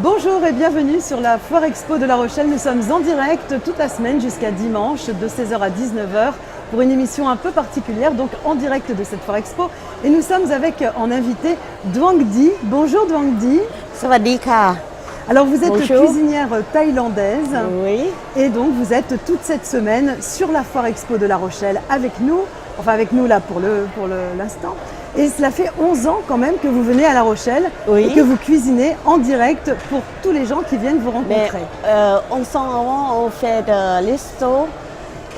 Bonjour et bienvenue sur la Foire Expo de La Rochelle. Nous sommes en direct toute la semaine jusqu'à dimanche de 16h à 19h pour une émission un peu particulière, donc en direct de cette Foire Expo. Et nous sommes avec en invité Duong Di. Bonjour Duong Di. Sawadika. Alors vous êtes Bonjour. cuisinière thaïlandaise Oui. et donc vous êtes toute cette semaine sur la Foire Expo de La Rochelle avec nous, enfin avec nous là pour l'instant. Et cela fait 11 ans quand même que vous venez à La Rochelle Oui. et que vous cuisinez en direct pour tous les gens qui viennent vous Mais rencontrer. 11 ans avant, on fait de l'isto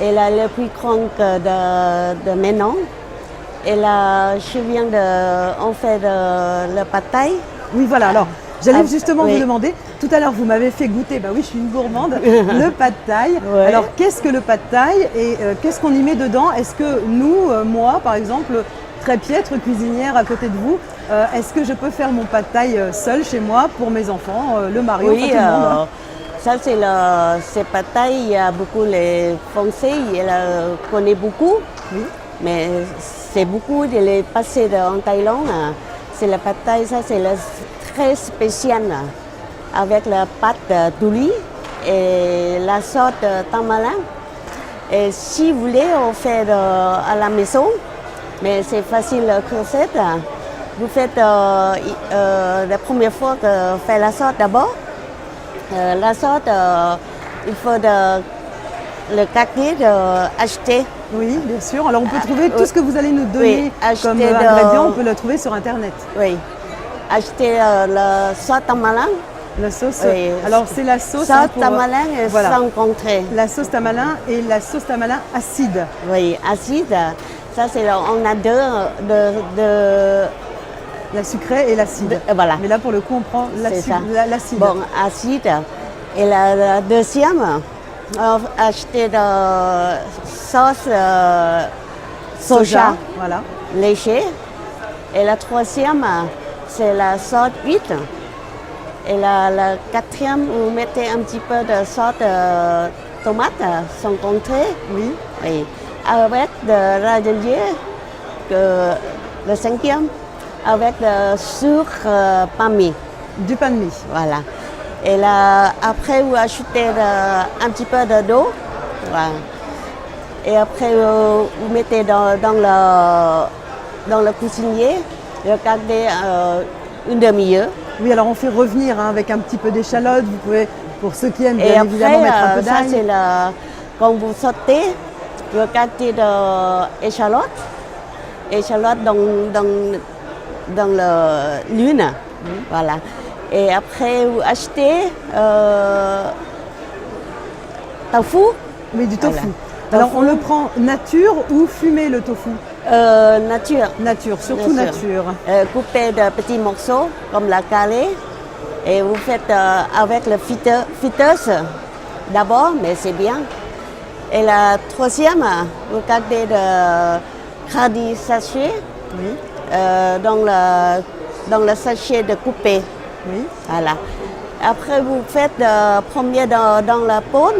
et là, le plus grand de maintenant. Et là, je viens on fait le pad thai. Oui, voilà. Alors, j'allais justement oui. vous demander, tout à l'heure, vous m'avez fait goûter, bah oui, je suis une gourmande, le pad thai. Ouais. Alors, qu'est-ce que le pad thai et qu'est-ce qu'on y met dedans? Est-ce que nous, moi, par exemple, très piètre cuisinière à côté de vous, est-ce que je peux faire mon pad thai seul chez moi pour mes enfants, le mari, enfin, Oui, tout le monde, hein? ça c'est pad thai. Il y a beaucoup les Français, ils connaissent beaucoup. Oui. Mais c'est beaucoup de les passer en Thaïlande. C'est le pad thai, ça c'est très spécial avec la pâte de riz et la sauce tamarin. Et si vous voulez, on fait à la maison, mais c'est facile la recette. Vous faites la première fois que vous faites la sauce d'abord. La sauce, il faut le caquet acheter. Oui, bien sûr. Alors, on peut trouver tout ce que vous allez nous donner Oui, acheter comme de- ingrédients, on peut le trouver sur Internet. Oui. Acheter la sauce tamarin. La sauce, Oui. alors c'est la sauce Sauce pour, tamarin et voilà. sans contrée. La sauce tamalin et la sauce tamalin acide. Oui, acide. Ça, on a deux. La sucrée et l'acide. Voilà. Mais là, pour le coup, on prend C'est ça. l'acide. Bon, acide. Et la deuxième, on acheter de sauce soja Voilà. léger. Et la troisième, c'est la sauce huître. Et la quatrième, vous mettez un petit peu de sauce tomate sans contrée. Oui. Oui. Avec de radelier, le cinquième, avec le sucre palmier. Du pain de mie. Voilà. Et là, après, vous ajoutez un petit peu d'eau. Voilà. Et après, vous mettez dans le cuisinier, regardez une demi-heure. Oui, alors on fait revenir hein, avec un petit peu d'échalote. Vous pouvez, pour ceux qui aiment, Et bien évidemment, après, mettre un peu ça, d'ail. c'est quand vous sautez, regardez de échalote. Échalote dans le lune. Voilà. Et après, vous achetez tofu. Oui, du tofu. Voilà. Alors, Tofu. on le prend nature ou fumé le tofu? Nature. Nature, surtout nature. Coupé de petits morceaux comme la calée. Et vous faites avec le fiteuse d'abord, mais c'est bien. Et la troisième, vous gardez de radis sachet Oui, dans le sachet de coupé. oui. Voilà. Après, vous faites premier dans la poêle,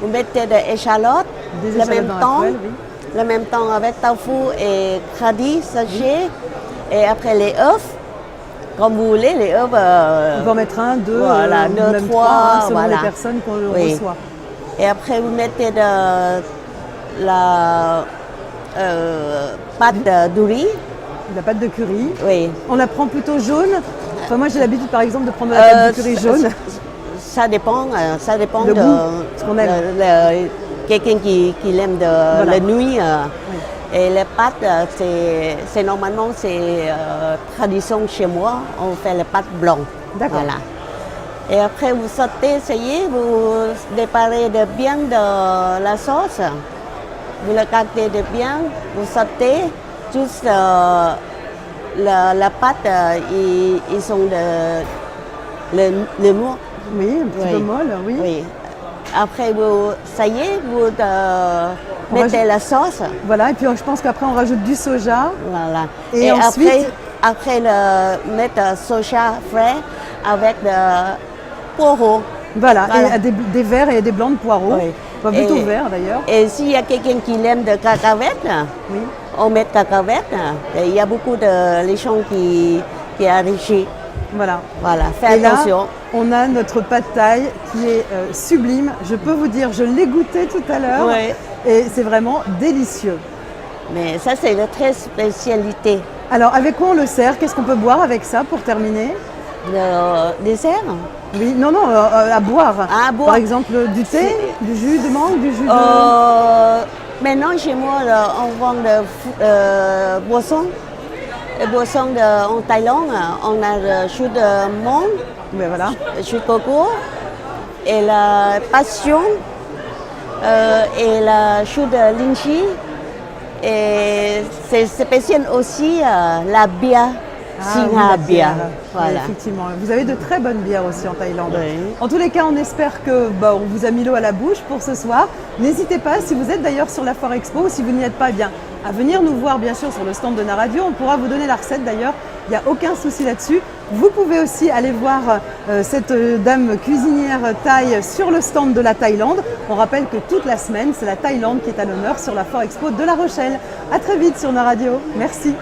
vous mettez des échalotes, Des le échalotes même dans la temps, poêle, oui. le même temps avec tofu et radis sachet, et après les œufs, comme vous voulez, les œufs. On peut en mettre un, deux, Voilà, ou deux, même trois, trois, selon voilà. les personnes qu'on Oui. reçoit. Et après, vous mettez la pâte de riz. La pâte de curry. Oui. On la prend plutôt jaune. Enfin, moi, j'ai l'habitude, par exemple, de prendre la pâte de curry jaune. Ça dépend Le de goût, ce qu'on aime. quelqu'un qui aime Voilà. la nuit. Oui. Et les pâtes, c'est normalement tradition chez moi. On fait les pâtes blanches. D'accord. Voilà. Et après vous sautez, essayez, vous déparez de bien de la sauce. Vous le gardez de bien, vous sautez, juste la pâte, ils sont le mou. Oui, un petit Oui. peu molle, oui. Oui. Après, ça y est, vous On mettez rajoute- la sauce. Voilà, et puis je pense qu'après, on rajoute du soja. Voilà. Et ensuite- après mettre soja frais avec le poireau. Voilà, Voilà. et des verts et des blancs de poireaux. Oui. Enfin, plutôt Et- verts d'ailleurs. Et s'il y a quelqu'un qui aime de cacahuètes, Oui. on met cacahuètes. Et il y a beaucoup de les gens qui enrichissent. Voilà. Voilà, fais Et là, attention. on a notre pad thaï qui est sublime. Je peux vous dire, je l'ai goûté tout à l'heure Ouais. et c'est vraiment délicieux. Mais ça, c'est une très spécialité. Alors, avec quoi on le sert? Qu'est-ce qu'on peut boire avec ça pour terminer? Le dessert. Oui, non, non, à boire. À boire. Par exemple, du thé, du jus de mangue, du jus de... Maintenant, chez moi, on vend de boissons. Les boissons en Thaïlande, on a le jus de menthe, Ben voilà. le jus de coco, et la passion, et la jus de lychee. Et c'est spécial aussi la bière, Ah oui, Singha la bière. bière. Oui, Voilà. effectivement. Vous avez de très bonnes bières aussi en Thaïlande. Oui. En tous les cas, on espère que on vous a mis l'eau à la bouche pour ce soir. N'hésitez pas, si vous êtes d'ailleurs sur la Foire Expo ou si vous n'y êtes pas, eh bien, à venir nous voir bien sûr sur le stand de Naradio. On pourra vous donner la recette d'ailleurs. Il n'y a aucun souci là-dessus. Vous pouvez aussi aller voir cette dame cuisinière thaï sur le stand de la Thaïlande. On rappelle que toute la semaine, c'est la Thaïlande qui est à l'honneur sur la Foire Expo de La Rochelle. À très vite sur Naradio. Merci.